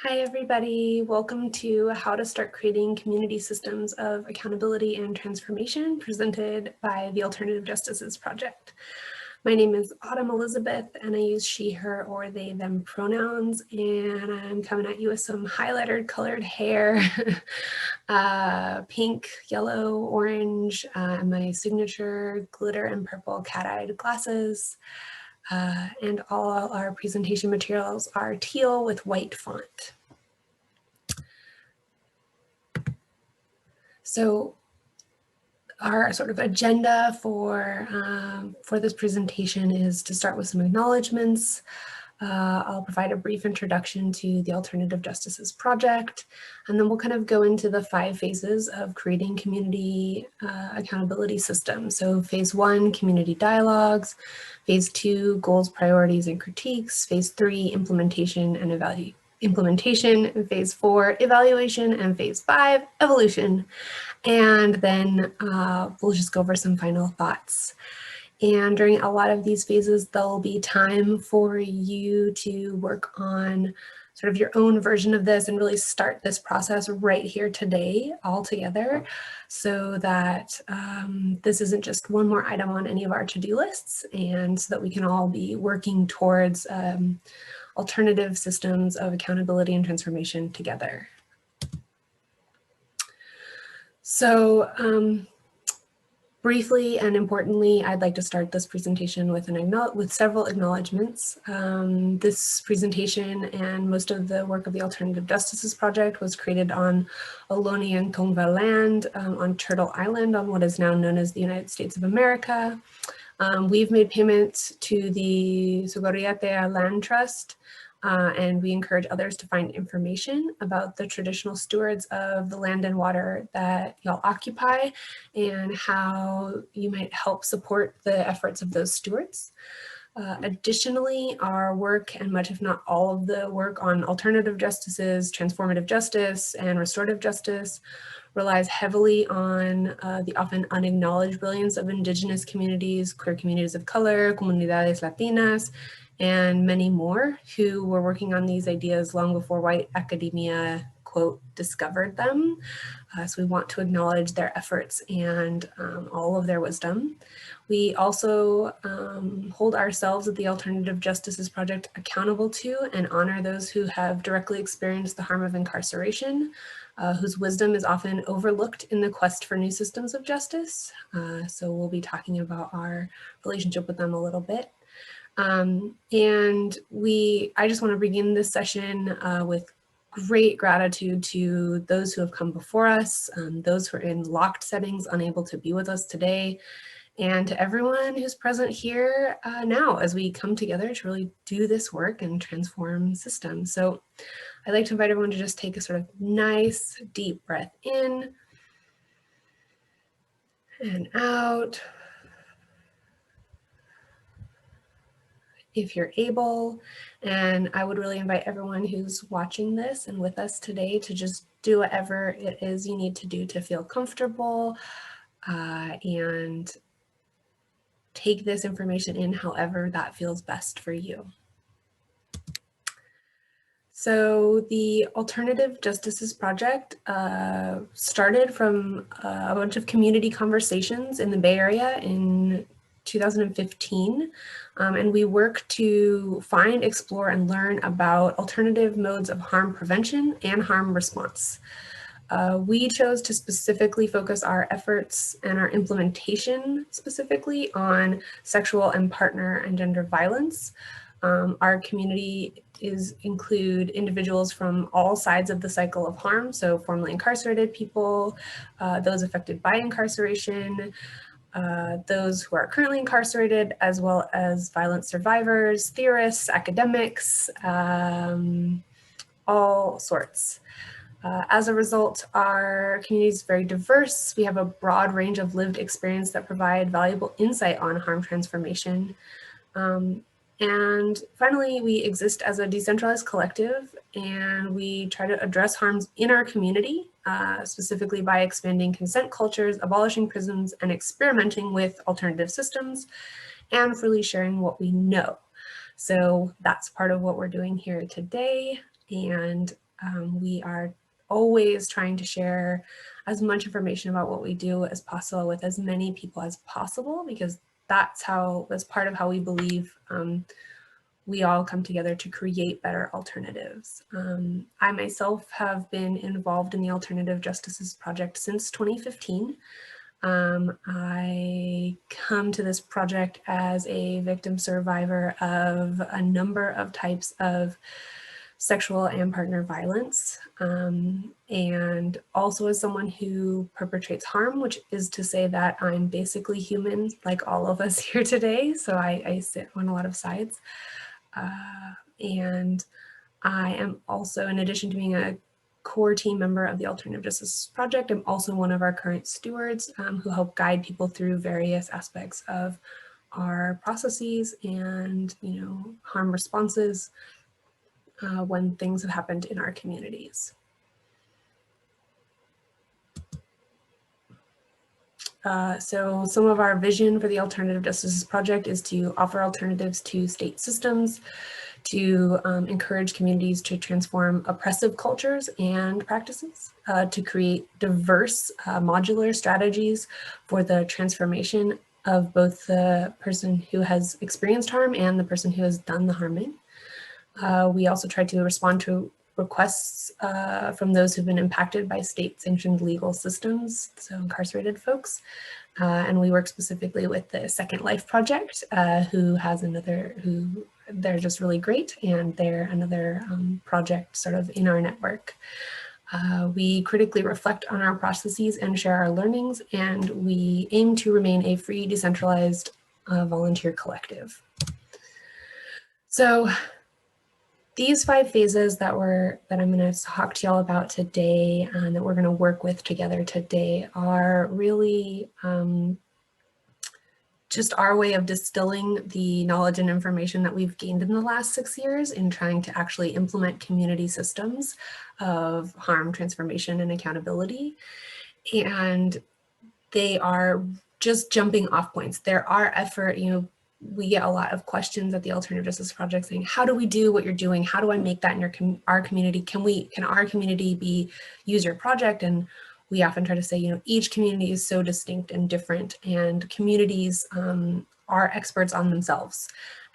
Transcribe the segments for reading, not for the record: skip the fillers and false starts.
Hi, everybody. Welcome to How to Start Creating Community Systems of Accountability and Transformation, presented by the Alternative Justices Project. My name is Autumn Elizabeth, and I use she, her, or they, them pronouns, and I'm coming at you with some highlighter colored hair, pink, yellow, orange, my signature glitter and purple cat-eyed glasses. And all our presentation materials are teal with white font. So our sort of agenda for this presentation is to start with some acknowledgements. I'll provide a brief introduction to the Alternative Justices Project, and then we'll kind of go into the 5 phases of creating community accountability systems. So phase 1, community dialogues, phase 2, goals, priorities, and critiques, phase 3, implementation, and phase 4, evaluation, and phase 5, evolution. And then we'll just go over some final thoughts. And during a lot of these phases, there'll be time for you to work on sort of your own version of this and really start this process right here today all together, so that this isn't just one more item on any of our to-do lists, and so that we can all be working towards alternative systems of accountability and transformation together. So briefly and importantly, I'd like to start this presentation with several acknowledgements. This presentation and most of the work of the Alternative Justices Project was created on Ohlone and Tongva land on Turtle Island, on what is now known as the United States of America. We've made payments to the Sugariatea Land Trust, and we encourage others to find information about the traditional stewards of the land and water that y'all occupy and how you might help support the efforts of those stewards. Additionally, our work, and much if not all of the work on alternative justices, transformative justice, and restorative justice relies heavily on the often unacknowledged brilliance of Indigenous communities, queer communities of color, comunidades latinas, and many more who were working on these ideas long before white academia, quote, discovered them. So we want to acknowledge their efforts and all of their wisdom. We also hold ourselves at the Alternative Justices Project accountable to and honor those who have directly experienced the harm of incarceration, whose wisdom is often overlooked in the quest for new systems of justice. So we'll be talking about our relationship with them a little bit. I just want to begin this session with great gratitude to those who have come before us, those who are in locked settings, unable to be with us today, and to everyone who's present here now as we come together to really do this work and transform systems. So I'd like to invite everyone to just take a sort of nice deep breath in and out. If you're able, and I would really invite everyone who's watching this and with us today to just do whatever it is you need to do to feel comfortable and take this information in however that feels best for you. So the Alternative Justices Project started from a bunch of community conversations in the Bay Area in 2015, and we work to find, explore, and learn about alternative modes of harm prevention and harm response. We chose to specifically focus our efforts and our implementation specifically on sexual and partner and gender violence. Our community include individuals from all sides of the cycle of harm, so formerly incarcerated people, those affected by incarceration, those who are currently incarcerated, as well as violence survivors, theorists, academics, all sorts. As a result, our community is very diverse. We have a broad range of lived experience that provide valuable insight on harm transformation. And finally, we exist as a decentralized collective, and we try to address harms in our community, specifically by expanding consent cultures, abolishing prisons, and experimenting with alternative systems, and freely sharing what we know. So that's part of what we're doing here today. And We are always trying to share as much information about what we do as possible with as many people as possible, because that's part of how we believe we all come together to create better alternatives. I myself have been involved in the Alternative Justices Project since 2015. I come to this project as a victim survivor of a number of types of sexual and partner violence, and also as someone who perpetrates harm, which is to say that I'm basically human, like all of us here today. So I sit on a lot of sides. And I am also, in addition to being a core team member of the Alternative Justice Project, I'm also one of our current stewards who help guide people through various aspects of our processes and, harm responses when things have happened in our communities. So some of our vision for the Alternative Justices Project is to offer alternatives to state systems, to encourage communities to transform oppressive cultures and practices, to create diverse modular strategies for the transformation of both the person who has experienced harm and the person who has done the harming. We also try to respond to requests from those who've been impacted by state-sanctioned legal systems, so incarcerated folks. And we work specifically with the Second Life Project, they're just really great, and they're another project sort of in our network. We critically reflect on our processes and share our learnings, and we aim to remain a free, decentralized volunteer collective. So these 5 phases that I'm going to talk to y'all about today and that we're going to work with together today are really just our way of distilling the knowledge and information that we've gained in the last 6 years in trying to actually implement community systems of harm, transformation, and accountability. And they are just jumping off points. There are effort, we get a lot of questions at the Alternative Justice Project saying, how do we do what you're doing? How do I make that in our community? Can our community use your project? And we often try to say, each community is so distinct and different, and communities are experts on themselves.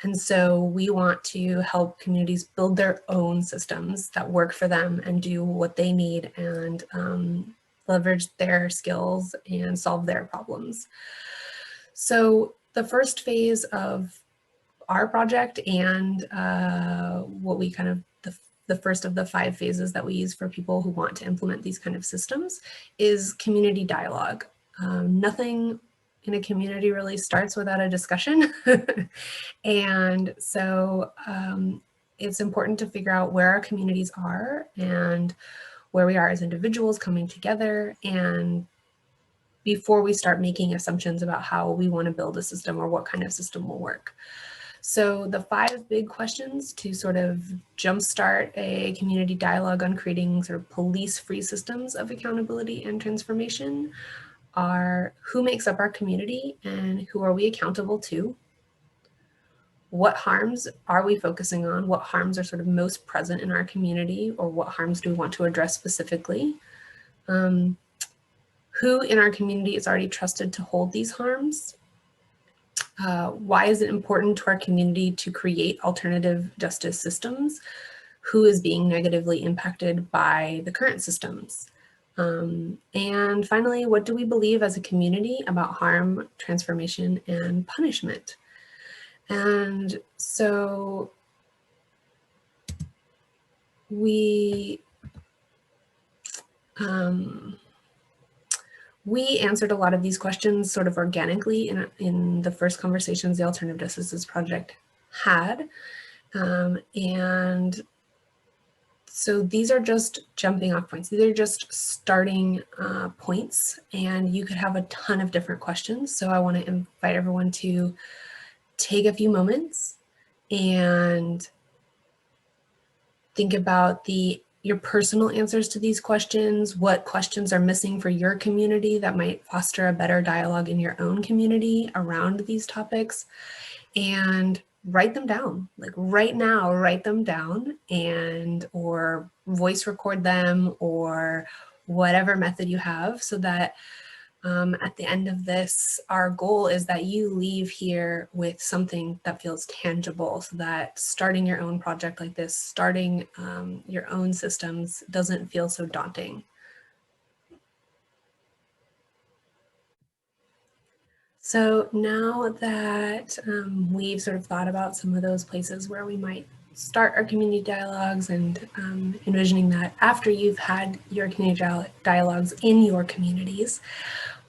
And so we want to help communities build their own systems that work for them and do what they need and leverage their skills and solve their problems. So the first phase of our project and what we the first of the 5 phases that we use for people who want to implement these kind of systems is community dialogue. Nothing in a community really starts without a discussion. And so it's important to figure out where our communities are and where we are as individuals coming together, and before we start making assumptions about how we want to build a system or what kind of system will work. So the 5 big questions to sort of jumpstart a community dialogue on creating sort of police-free systems of accountability and transformation are: who makes up our community and who are we accountable to? What harms are we focusing on? What harms are sort of most present in our community, or what harms do we want to address specifically? Who in our community is already trusted to hold these harms? Why is it important to our community to create alternative justice systems? Who is being negatively impacted by the current systems? And finally, what do we believe as a community about harm, transformation, and punishment? And so we answered a lot of these questions sort of organically in the first conversations the Alternative Justices Project had. And so these are just jumping off points. These are just starting points, and you could have a ton of different questions. So I want to invite everyone to take a few moments and think about your personal answers to these questions. What questions are missing for your community that might foster a better dialogue in your own community around these topics? And write them down, like right now, write them down, and or voice record them, or whatever method you have, so that at the end of this, our goal is that you leave here with something that feels tangible, so that starting your own project like this, starting your own systems doesn't feel so daunting. So now that we've sort of thought about some of those places where we might start our community dialogues, and envisioning that after you've had your community dialogues in your communities,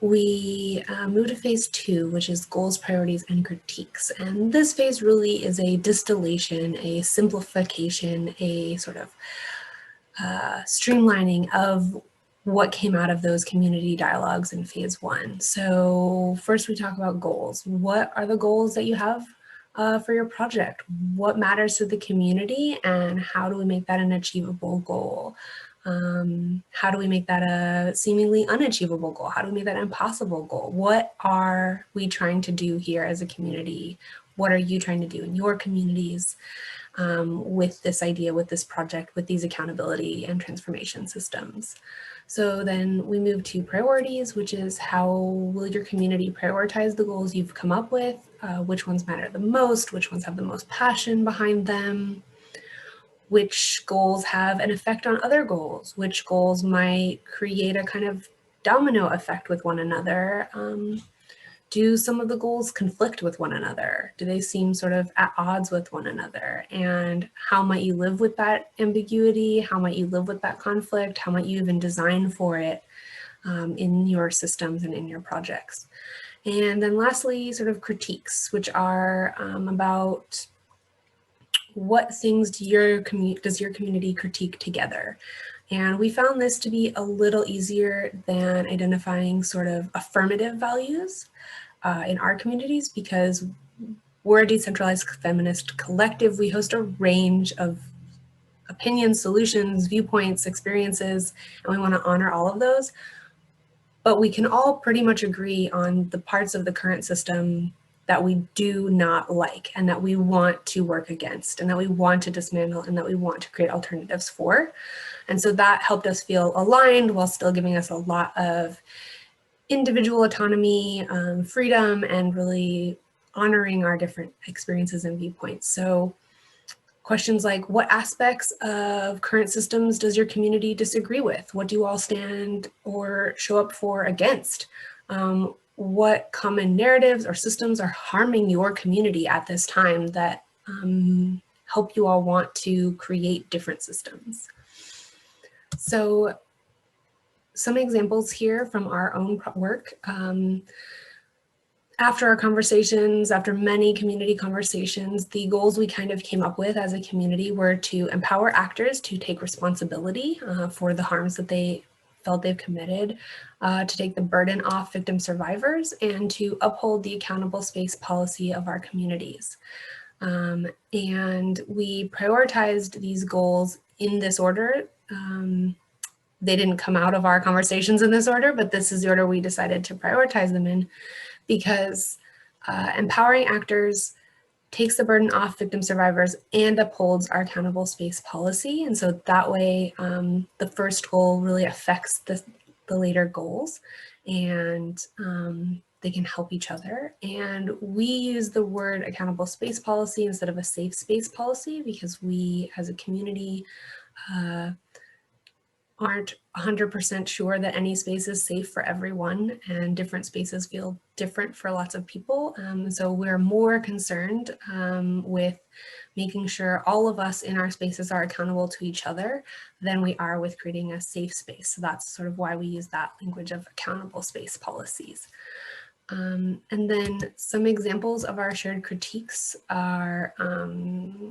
we move to phase 2, which is goals, priorities, and critiques. And this phase really is a distillation, a simplification, a sort of streamlining of what came out of those community dialogues in phase 1. So first we talk about goals. What are the goals that you have for your project? What matters to the community, and how do we make that an achievable goal? How do we make that a seemingly unachievable goal? How do we make that an impossible goal? What are we trying to do here as a community? What are you trying to do in your communities with this idea, with this project, with these accountability and transformation systems? So then we move to priorities, which is how will your community prioritize the goals you've come up with? Which ones matter the most? Which ones have the most passion behind them? Which goals have an effect on other goals? Which goals might create a kind of domino effect with one another? Do some of the goals conflict with one another? Do they seem sort of at odds with one another? And how might you live with that ambiguity? How might you live with that conflict? How might you even design for it in your systems and in your projects? And then lastly, sort of critiques, which are about what things does your community critique together? And we found this to be a little easier than identifying sort of affirmative values in our communities, because we're a decentralized feminist collective. We host a range of opinions, solutions, viewpoints, experiences, and we want to honor all of those. But we can all pretty much agree on the parts of the current system that we do not like, and that we want to work against, and that we want to dismantle, and that we want to create alternatives for. And so that helped us feel aligned while still giving us a lot of individual autonomy, freedom, and really honoring our different experiences and viewpoints. So questions like, what aspects of current systems does your community disagree with? What do you all stand or show up for against? What common narratives or systems are harming your community at this time that help you all want to create different systems? So some examples here from our own work. After our conversations, after many community conversations, the goals we kind of came up with as a community were to empower actors to take responsibility for the harms that they felt they've committed, to take the burden off victim survivors, and to uphold the accountable space policy of our communities. And we prioritized these goals in this order. They didn't come out of our conversations in this order, but this is the order we decided to prioritize them in, because empowering actors takes the burden off victim survivors and upholds our accountable space policy. And so that way, the first goal really affects the later goals, and they can help each other. And we use the word accountable space policy instead of a safe space policy, because we as a community aren't 100% sure that any space is safe for everyone, and different spaces feel different for lots of people. So we're more concerned with making sure all of us in our spaces are accountable to each other than we are with creating a safe space. So that's sort of why we use that language of accountable space policies. And then some examples of our shared critiques are,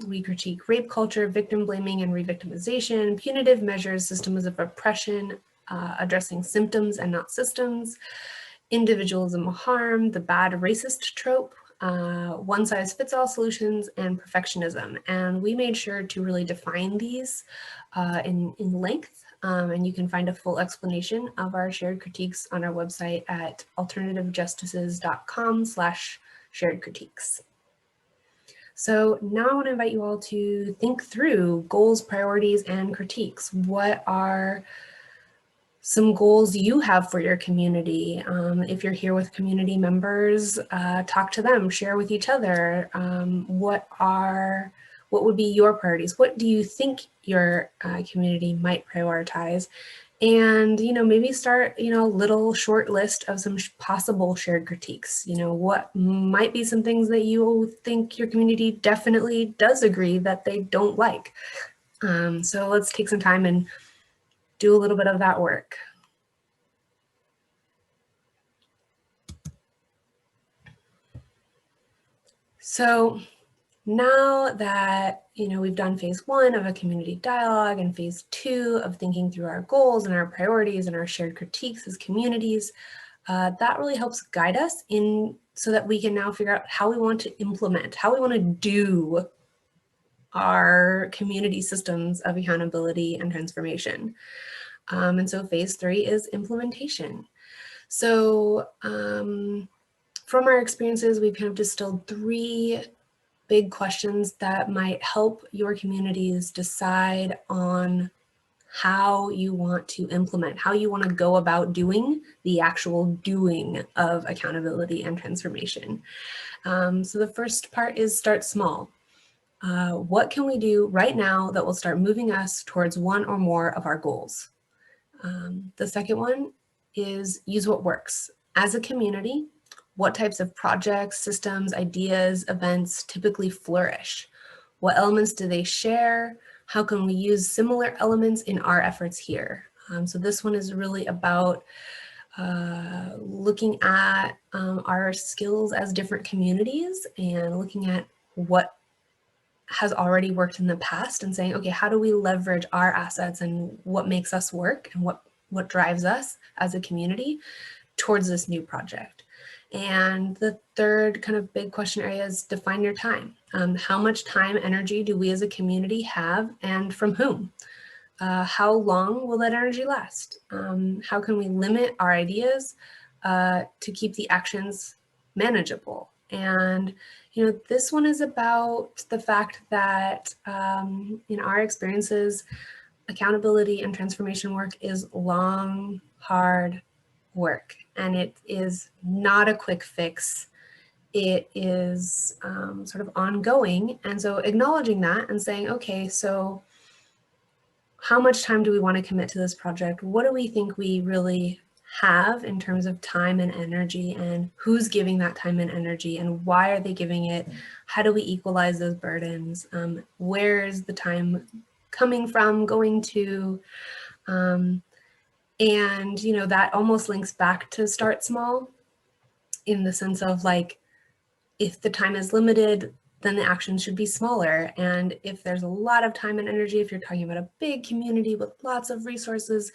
we critique rape culture, victim blaming and re-victimization, punitive measures, systems of oppression, addressing symptoms and not systems, individualism of harm, the bad racist trope, one-size-fits-all solutions, and perfectionism. And we made sure to really define these in length. And you can find a full explanation of our shared critiques on our website at alternativejustices.com/shared critiques. So now I want to invite you all to think through goals, priorities, and critiques. What are some goals you have for your community? If you're here with community members, talk to them, share with each other. What would be your priorities? What do you think your community might prioritize? And, maybe start, a little short list of some possible shared critiques. What might be some things that you think your community definitely does agree that they don't like. So let's take some time and do a little bit of that work. So now that, we've done phase 1 of a community dialogue and phase 2 of thinking through our goals and our priorities and our shared critiques as communities, that really helps guide us in so that we can now figure out how we want to implement, how we want to do our community systems of accountability and transformation. And so phase 3 is implementation. So from our experiences, we've kind of distilled 3 big questions that might help your communities decide on how you want to implement, how you want to go about doing the actual doing of accountability and transformation. So the first part is start small. What can we do right now that will start moving us towards one or more of our goals? The second one is use what works. As a community, what types of projects, systems, ideas, events typically flourish? What elements do they share? How can we use similar elements in our efforts here? So this one is really about looking at our skills as different communities and looking at what has already worked in the past and saying, okay, how do we leverage our assets and what makes us work and what drives us as a community towards this new project? And the third kind of big question area is define your time. How much time, energy do we as a community have and from whom? How long will that energy last? How can we limit our ideas to keep the actions manageable? And, this one is about the fact that in our experiences, accountability and transformation work is long, hard work, and it is not a quick fix. It is sort of ongoing. And so acknowledging that and saying, okay, so how much time do we want to commit to this project? What do we think we really have in terms of time and energy, and who's giving that time and energy, and why are they giving it? How do we equalize those burdens? Where is the time coming from, going to? And, that almost links back to start small in the sense of like, if the time is limited, then the action should be smaller. And if there's a lot of time and energy, if you're talking about a big community with lots of resources,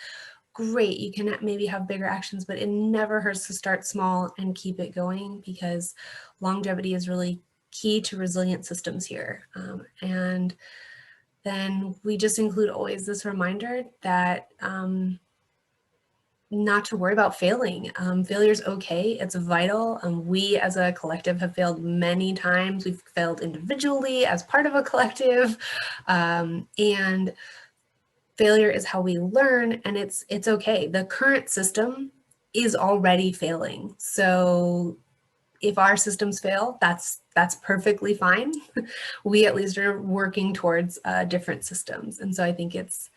great, you can maybe have bigger actions, but it never hurts to start small and keep it going, because longevity is really key to resilient systems here. And then we just include always this reminder that not to worry about failing. Failure is okay, it's vital. We as a collective have failed many times. We've failed individually as part of a collective. And failure is how we learn, and it's okay. The current system is already failing. So if our systems fail, that's perfectly fine. We at least are working towards different systems. And so I think it's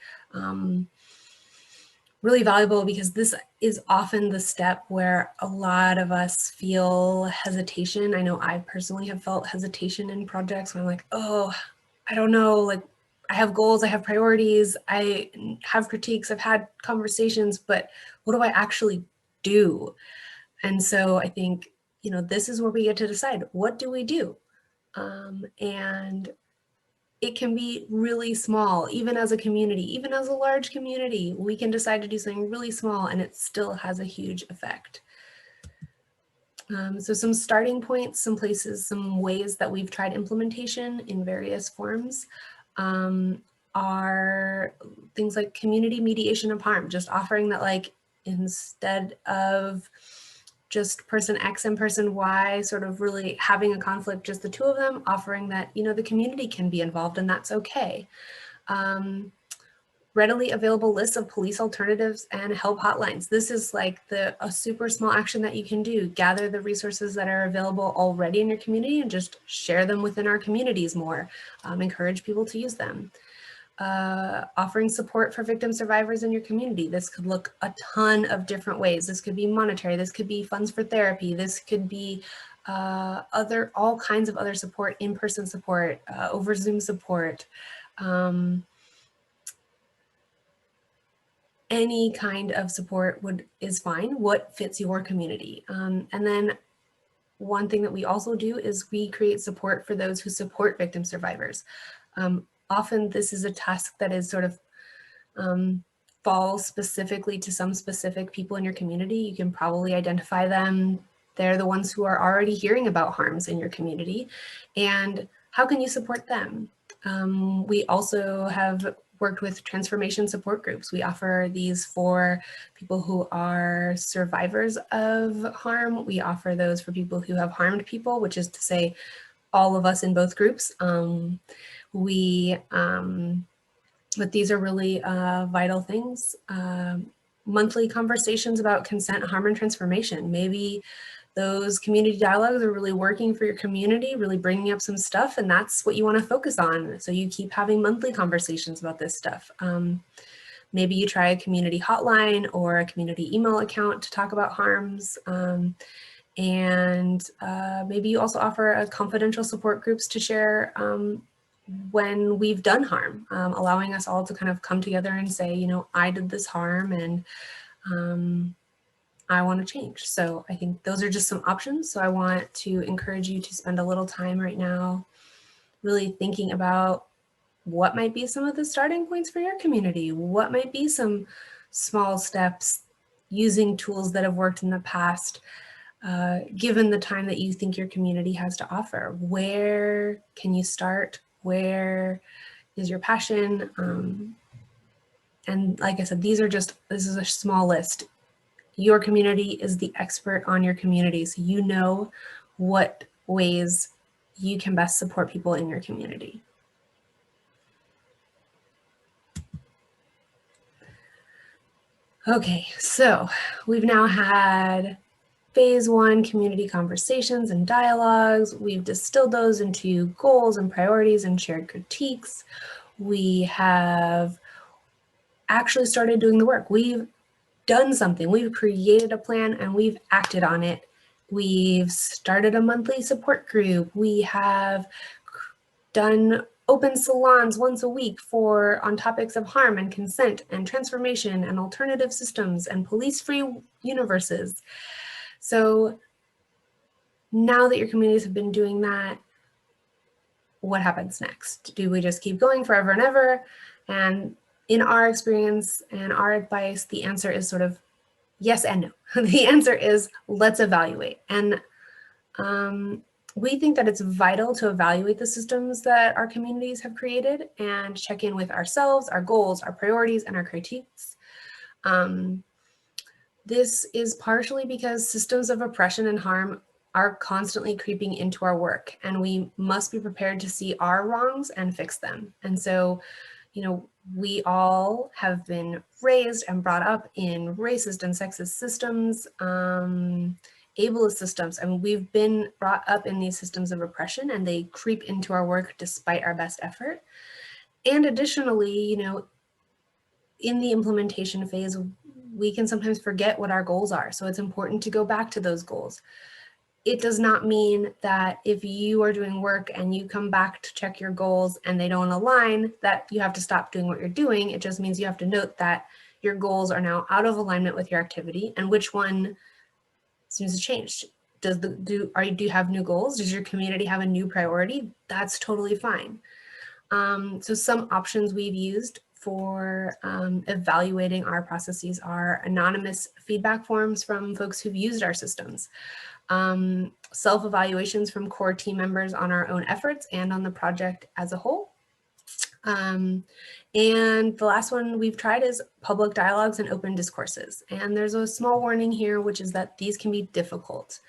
really valuable, because this is often the step where a lot of us feel hesitation. I know I personally have felt hesitation in projects where I'm like, oh, I don't know, like I have goals, I have priorities, I have critiques, I've had conversations, but what do I actually do? And so I think, this is where we get to decide, what do we do? And it can be really small, even as a community, even as a large community, we can decide to do something really small and it still has a huge effect. So some starting points, some places, some ways that we've tried implementation in various forms are things like community mediation of harm, just offering that, like, instead of just person X and person Y sort of really having a conflict, just the two of them, offering that, you know, the community can be involved and that's okay. Readily available lists of police alternatives and help hotlines. This is like a super small action that you can do. Gather the resources that are available already in your community and just share them within our communities more. Encourage people to use them. Offering support for victim survivors in your community. This could look a ton of different ways. This could be monetary, this could be funds for therapy, this could be all kinds of other support, in-person support, over Zoom support. Any kind of support is fine, what fits your community. And then one thing that we also do is we create support for those who support victim survivors. Often this is a task that is sort of falls specifically to some specific people in your community. You can probably identify them. They're the ones who are already hearing about harms in your community. And how can you support them? We also have worked with transformation support groups. We offer these for people who are survivors of harm. We offer those for people who have harmed people, which is to say all of us in both groups. But these are really vital things. Monthly conversations about consent, harm, and transformation. Maybe those community dialogues are really working for your community, really bringing up some stuff, and that's what you want to focus on. So you keep having monthly conversations about this stuff. Maybe you try a community hotline or a community email account to talk about harms. Maybe you also offer a confidential support groups to share when we've done harm, allowing us all to kind of come together and say, you know, I did this harm and I want to change. So I think those are just some options. So I want to encourage you to spend a little time right now really thinking about what might be some of the starting points for your community. What might be some small steps using tools that have worked in the past, given the time that you think your community has to offer. Where can you start? Where is your passion? And like I said, this is a small list. Your community is the expert on your community, so you know what ways you can best support people in your community. Okay, so we've now had phase 1 community conversations and dialogues. We've distilled those into goals and priorities and shared critiques. We have actually started doing the work. We've done something. We've created a plan and we've acted on it. We've started a monthly support group. We have done open salons once a week on topics of harm and consent and transformation and alternative systems and police-free universes. So now that your communities have been doing that, what happens next? Do we just keep going forever and ever? And in our experience and our advice, the answer is sort of yes and no. The answer is let's evaluate. And we think that it's vital to evaluate the systems that our communities have created and check in with ourselves, our goals, our priorities, and our critiques. This is partially because systems of oppression and harm are constantly creeping into our work, and we must be prepared to see our wrongs and fix them. And so, you know, we all have been raised and brought up in racist and sexist systems, ableist systems, and we've been brought up in these systems of oppression, and they creep into our work despite our best effort. And additionally, you know, in the implementation phase, we can sometimes forget what our goals are. So it's important to go back to those goals. It does not mean that if you are doing work and you come back to check your goals and they don't align, that you have to stop doing what you're doing. It just means you have to note that your goals are now out of alignment with your activity, and which one seems to change. Do you have new goals? Does your community have a new priority? That's totally fine. So some options we've used for evaluating our processes are anonymous feedback forms from folks who've used our systems, self-evaluations from core team members on our own efforts and on the project as a whole, And the last one we've tried is public dialogues and open discourses. And there's a small warning here, which is that these can be difficult.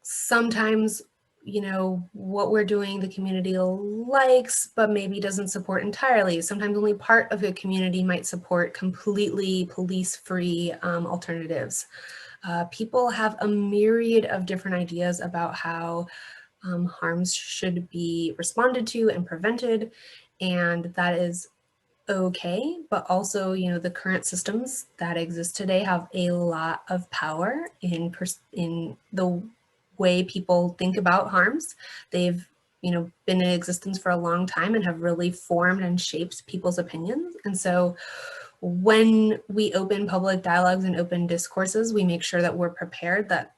Sometimes, what we're doing, the community likes, but maybe doesn't support entirely. Sometimes only part of the community might support completely police-free alternatives. People have a myriad of different ideas about how harms should be responded to and prevented, and that is okay, but also, the current systems that exist today have a lot of power in the way people think about harms. They've, been in existence for a long time and have really formed and shaped people's opinions. And so when we open public dialogues and open discourses, we make sure that we're prepared that,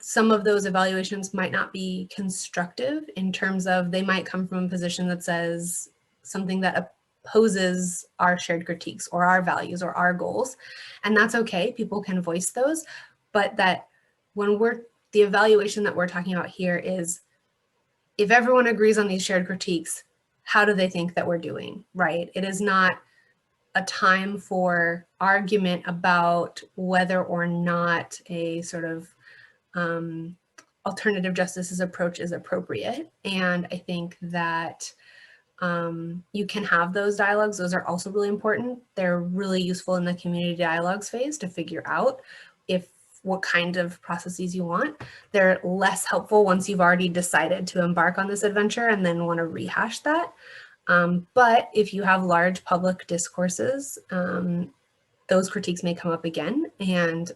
some of those evaluations might not be constructive in terms of they might come from a position that says something that opposes our shared critiques or our values or our goals. And that's okay, people can voice those, but that when the evaluation that we're talking about here is, if everyone agrees on these shared critiques, how do they think that we're doing, right? It is not a time for argument about whether or not a sort of alternative justice's approach is appropriate. And I think that you can have those dialogues. Those are also really important. They're really useful in the community dialogues phase to figure out what kind of processes you want. They're less helpful once you've already decided to embark on this adventure and then want to rehash that. But if you have large public discourses, those critiques may come up again. And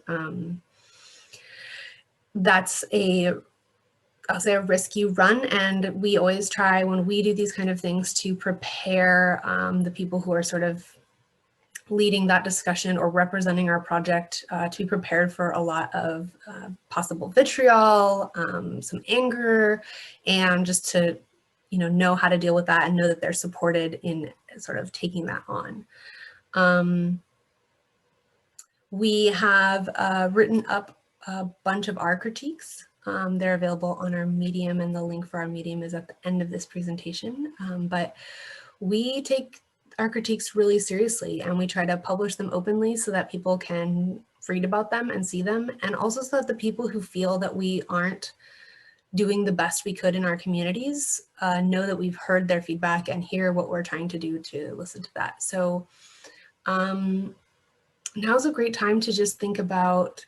that's I'll say a risky run. And we always try, when we do these kind of things, to prepare the people who are sort of leading that discussion or representing our project to be prepared for a lot of possible vitriol, some anger, and just to know how to deal with that and know that they're supported in sort of taking that on. We have written up a bunch of our critiques. They're available on our Medium, and the link for our Medium is at the end of this presentation. But we take our critiques really seriously, and we try to publish them openly so that people can read about them and see them, and also so that the people who feel that we aren't doing the best we could in our communities know that we've heard their feedback and hear what we're trying to do to listen to that. So now's a great time to just think about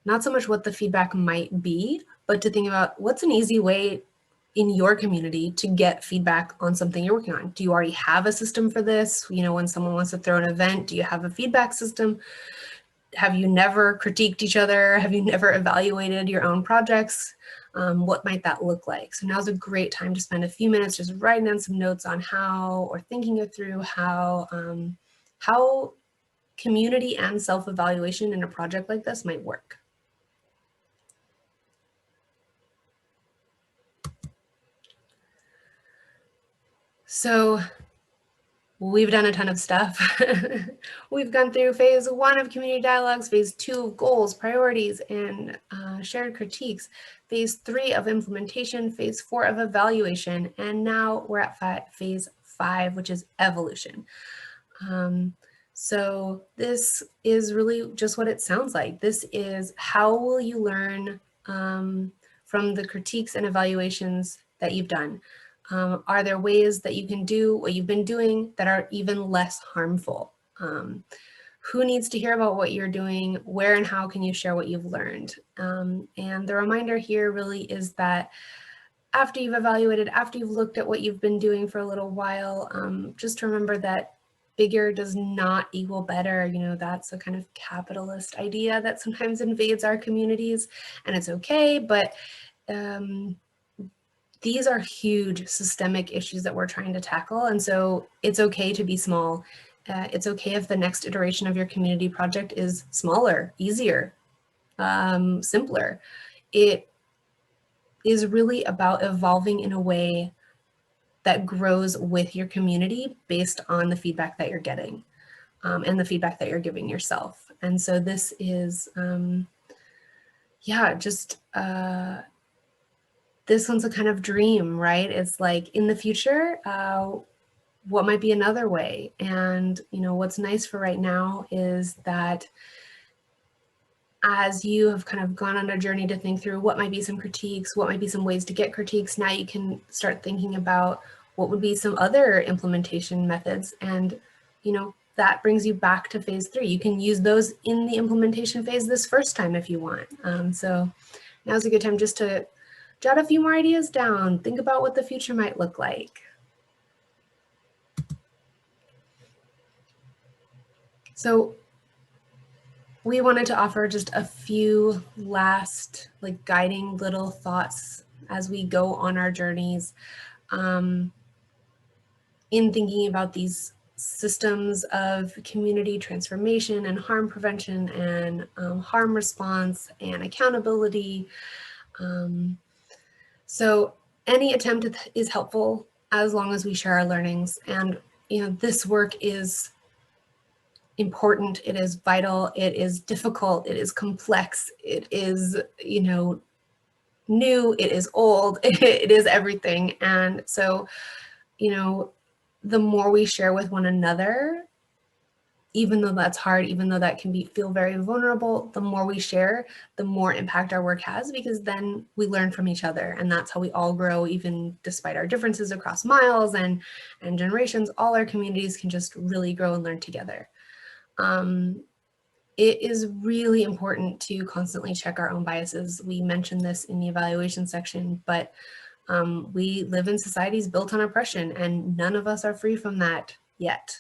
not so much what the feedback might be, but to think about what's an easy way in your community to get feedback on something you're working on. Do you already have a system for this? When someone wants to throw an event, do you have a feedback system? Have you never critiqued each other? Have you never evaluated your own projects? What might that look like? So now's a great time to spend a few minutes just writing down some notes on how, or thinking it through how community and self-evaluation in a project like this might work. So we've done a ton of stuff. We've gone through phase 1 of community dialogues, phase 2 of goals, priorities, and shared critiques, phase 3 of implementation, phase 4 of evaluation, and now we're at phase 5, which is evolution. So this is really just what it sounds like. This is how will you learn from the critiques and evaluations that you've done. Are there ways that you can do what you've been doing that are even less harmful? Who needs to hear about what you're doing? Where and how can you share what you've learned? And the reminder here really is that after you've evaluated, after you've looked at what you've been doing for a little while, just remember that bigger does not equal better. That's a kind of capitalist idea that sometimes invades our communities, and it's okay, but these are huge systemic issues that we're trying to tackle. And so it's okay to be small. It's okay if the next iteration of your community project is smaller, easier, simpler. It is really about evolving in a way that grows with your community based on the feedback that you're getting and the feedback that you're giving yourself. And so this is, just this one's a kind of dream, right? It's like in the future, what might be another way? And, you know, what's nice for right now is that as you have kind of gone on a journey to think through what might be some critiques, what might be some ways to get critiques, now you can start thinking about what would be some other implementation methods. And, you know, that brings you back to phase 3. You can use those in the implementation phase this first time if you want. So now's a good time just to jot a few more ideas down, think about what the future might look like. So we wanted to offer just a few last like guiding little thoughts as we go on our journeys in thinking about these systems of community transformation and harm prevention and harm response and accountability. So any attempt is helpful as long as we share our learnings. And, you know, this work is important, it is vital, it is difficult, it is complex, it is, you know, new, it is old, it is everything. And so, you know, the more we share with one another, even though that's hard, even though that can feel very vulnerable, the more we share, the more impact our work has, because then we learn from each other. And that's how we all grow, even despite our differences across miles and generations. All our communities can just really grow and learn together. It is really important to constantly check our own biases. We mentioned this in the evaluation section, but we live in societies built on oppression, and none of us are free from that yet.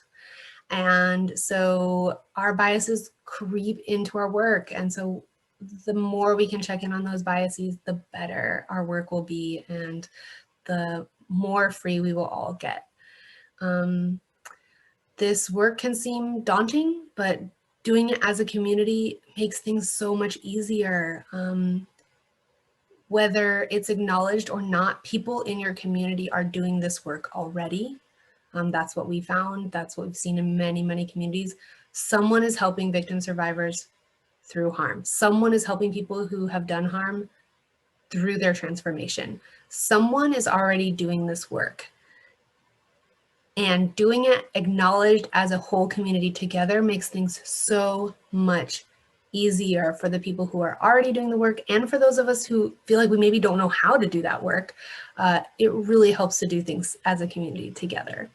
And so our biases creep into our work. And so the more we can check in on those biases, the better our work will be and the more free we will all get. This work can seem daunting, but doing it as a community makes things so much easier. Whether it's acknowledged or not, people in your community are doing this work already. That's what we found. That's what we've seen in many, many communities. Someone is helping victim survivors through harm. Someone is helping people who have done harm through their transformation. Someone is already doing this work. And doing it acknowledged as a whole community together makes things so much easier for the people who are already doing the work and for those of us who feel like we maybe don't know how to do that work. It really helps to do things as a community together.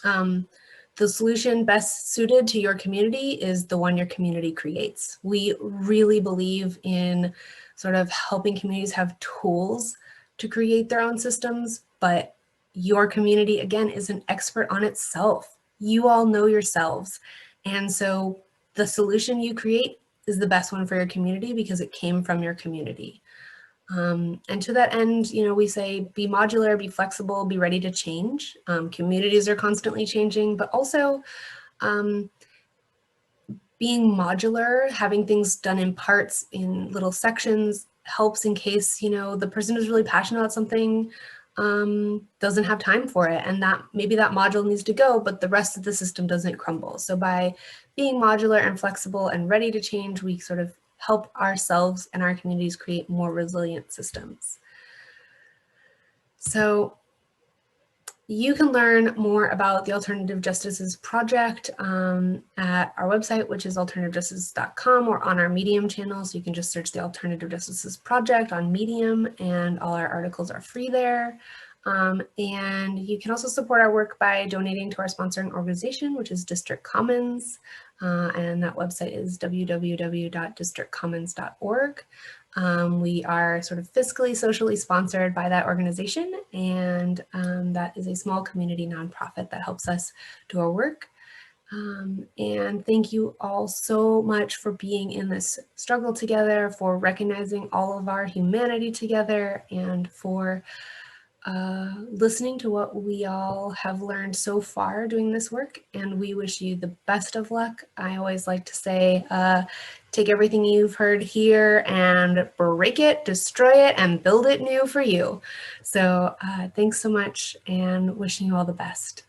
The solution best suited to your community is the one your community creates. We really believe in sort of helping communities have tools to create their own systems, but your community, again, is an expert on itself. You all know yourselves. And so the solution you create is the best one for your community because it came from your community. And to that end, you know, we say be modular, be flexible, be ready to change. Communities are constantly changing, but also being modular, having things done in parts, in little sections, helps in case, you know, the person who's really passionate about something doesn't have time for it, and that maybe that module needs to go, but the rest of the system doesn't crumble. So by being modular and flexible and ready to change, we sort of help ourselves and our communities create more resilient systems. So you can learn more about the Alternative Justices Project at our website, which is alternativejustices.com, or on our Medium channel. So you can just search the Alternative Justices Project on Medium, and all our articles are free there. And you can also support our work by donating to our sponsoring organization, which is District Commons. And that website is www.districtcommons.org. We are sort of fiscally, socially sponsored by that organization, and that is a small community nonprofit that helps us do our work. And thank you all so much for being in this struggle together, for recognizing all of our humanity together, and for listening to what we all have learned so far doing this work. And we wish you the best of luck. I always like to say, take everything you've heard here and break it, destroy it, and build it new for you. So thanks so much, and wishing you all the best.